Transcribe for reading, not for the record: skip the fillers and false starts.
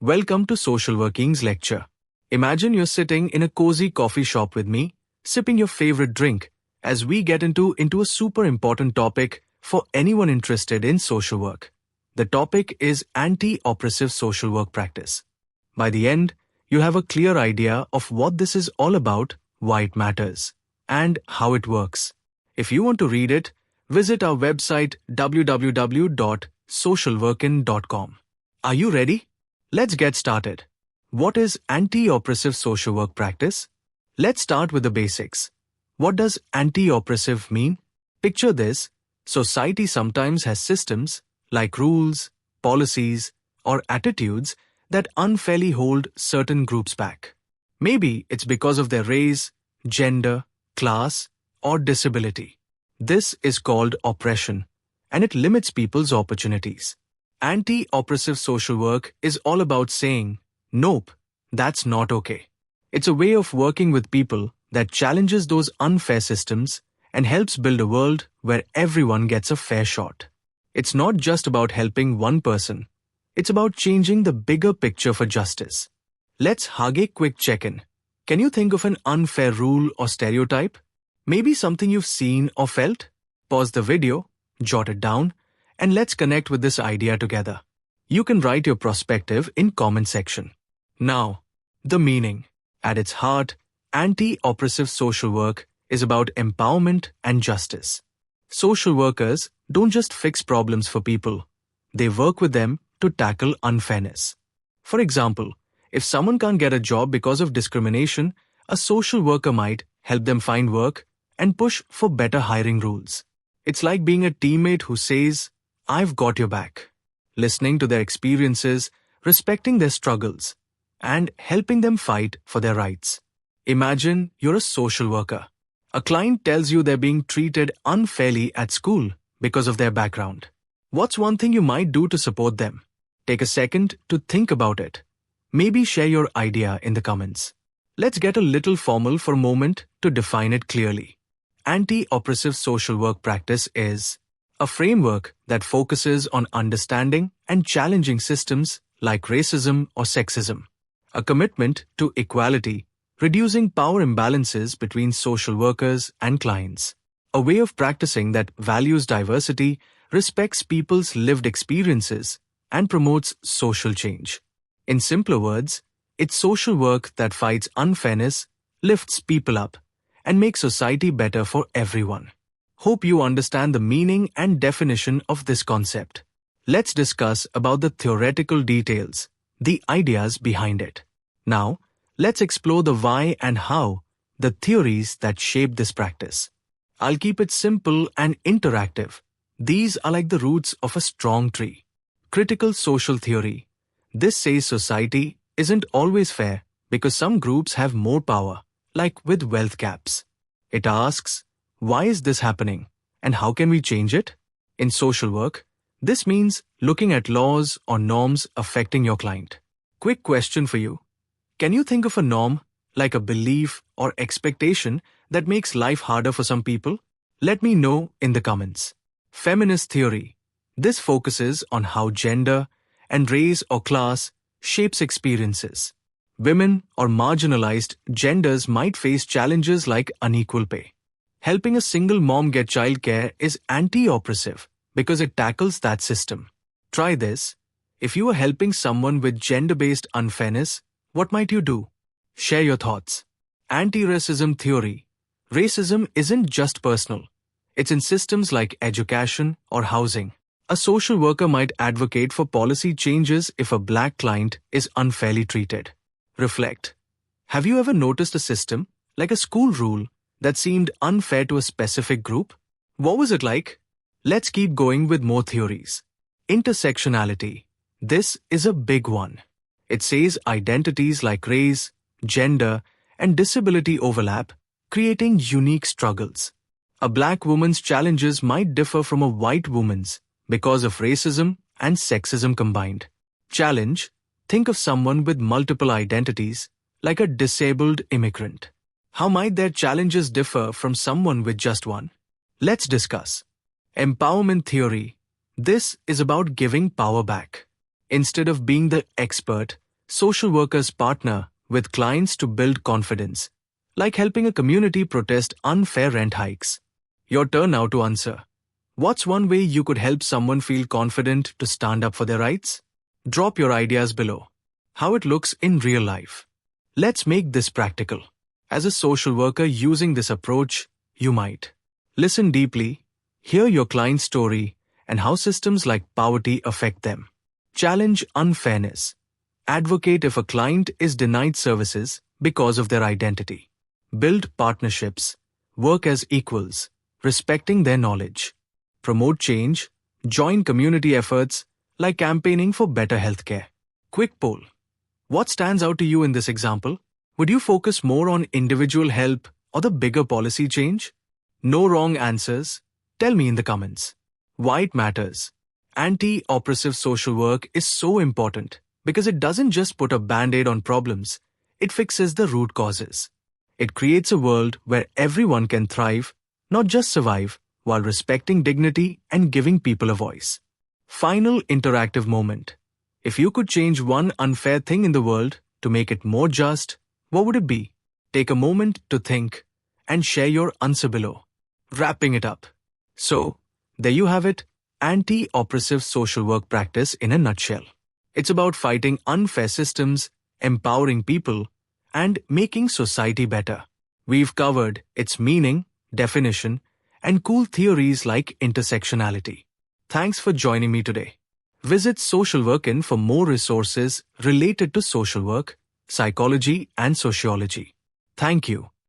Welcome to Social Working's lecture. Imagine you're sitting in a cozy coffee shop with me, sipping your favorite drink, as we get into a super important topic for anyone interested in social work. The topic is anti-oppressive social work practice. By the end, you have a clear idea of what this is all about, why it matters, and how it works. If you want to read it, visit our website www.socialworkin.com. Are you ready? Let's get started. What is anti-oppressive social work practice? Let's start with the basics. What does anti-oppressive mean? Picture this. Society sometimes has systems like rules, policies, or attitudes that unfairly hold certain groups back. Maybe it's because of their race, gender, class, or disability. This is called oppression, and it limits people's opportunities. Anti-oppressive social work is all about saying, nope, that's not okay. It's a way of working with people that challenges those unfair systems and helps build a world where everyone gets a fair shot. It's not just about helping one person. It's about changing the bigger picture for justice. Let's hug a quick check-in. Can you think of an unfair rule or stereotype? Maybe something you've seen or felt? Pause the video, jot it down, and let's connect with this idea together. You can write your perspective in comment section. Now, the meaning. At its heart, anti-oppressive social work is about empowerment and justice. Social workers don't just fix problems for people. They work with them to tackle unfairness. For example, if someone can't get a job because of discrimination, a social worker might help them find work and push for better hiring rules. It's like being a teammate who says, I've got your back. Listening to their experiences, respecting their struggles, and helping them fight for their rights. Imagine you're a social worker. A client tells you they're being treated unfairly at school because of their background. What's one thing you might do to support them? Take a second to think about it. Maybe share your idea in the comments. Let's get a little formal for a moment to define it clearly. Anti-oppressive social work practice is a framework that focuses on understanding and challenging systems like racism or sexism. A commitment to equality, reducing power imbalances between social workers and clients. A way of practicing that values diversity, respects people's lived experiences, and promotes social change. In simpler words, it's social work that fights unfairness, lifts people up, and makes society better for everyone. Hope you understand the meaning and definition of this concept. Let's discuss about the theoretical details, the ideas behind it. Now, let's explore the why and how, the theories that shape this practice. I'll keep it simple and interactive. These are like the roots of a strong tree. Critical social theory. This says society isn't always fair because some groups have more power, like with wealth gaps. It asks, why is this happening and how can we change it? In social work, this means looking at laws or norms affecting your client. Quick question for you. Can you think of a norm, like a belief or expectation that makes life harder for some people? Let me know in the comments. Feminist theory. This focuses on how gender and race or class shapes experiences. Women or marginalized genders might face challenges like unequal pay. Helping a single mom get childcare is anti-oppressive because it tackles that system. Try this. If you are helping someone with gender-based unfairness, what might you do? Share your thoughts. Anti-racism theory. Racism isn't just personal. It's in systems like education or housing. A social worker might advocate for policy changes if a black client is unfairly treated. Reflect. Have you ever noticed a system, like a school rule, that seemed unfair to a specific group? What was it like? Let's keep going with more theories. Intersectionality. This is a big one. It says identities like race, gender, and disability overlap, creating unique struggles. A black woman's challenges might differ from a white woman's because of racism and sexism combined. Challenge. Think of someone with multiple identities, like a disabled immigrant. How might their challenges differ from someone with just one? Let's discuss. Empowerment theory. This is about giving power back. Instead of being the expert, Social workers partner with clients to build confidence, like helping a community protest unfair rent hikes. Your turn now to answer. What's one way you could help someone feel confident to stand up for their rights? Drop your ideas below. How it looks in real life. Let's make this practical. As a social worker using this approach, you might listen deeply, hear your client's story, and how systems like poverty affect them. Challenge unfairness. Advocate if a client is denied services because of their identity. Build partnerships. Work as equals, respecting their knowledge. Promote change. Join community efforts like campaigning for better healthcare. Quick poll. What stands out to you in this example? Would you focus more on individual help or the bigger policy change? No wrong answers. Tell me in the comments. Why it matters. Anti-oppressive social work is so important because it doesn't just put a band-aid on problems, it fixes the root causes. It creates a world where everyone can thrive, not just survive, while respecting dignity and giving people a voice. Final interactive moment. If you could change one unfair thing in the world to make it more just, what would it be? Take a moment to think and share your answer below. Wrapping it up. So, there you have it, anti-oppressive social work practice in a nutshell. It's about fighting unfair systems, empowering people, and making society better. We've covered its meaning, definition, and cool theories like intersectionality. Thanks for joining me today. Visit Social Workin for more resources related to social work, psychology, and sociology. Thank you.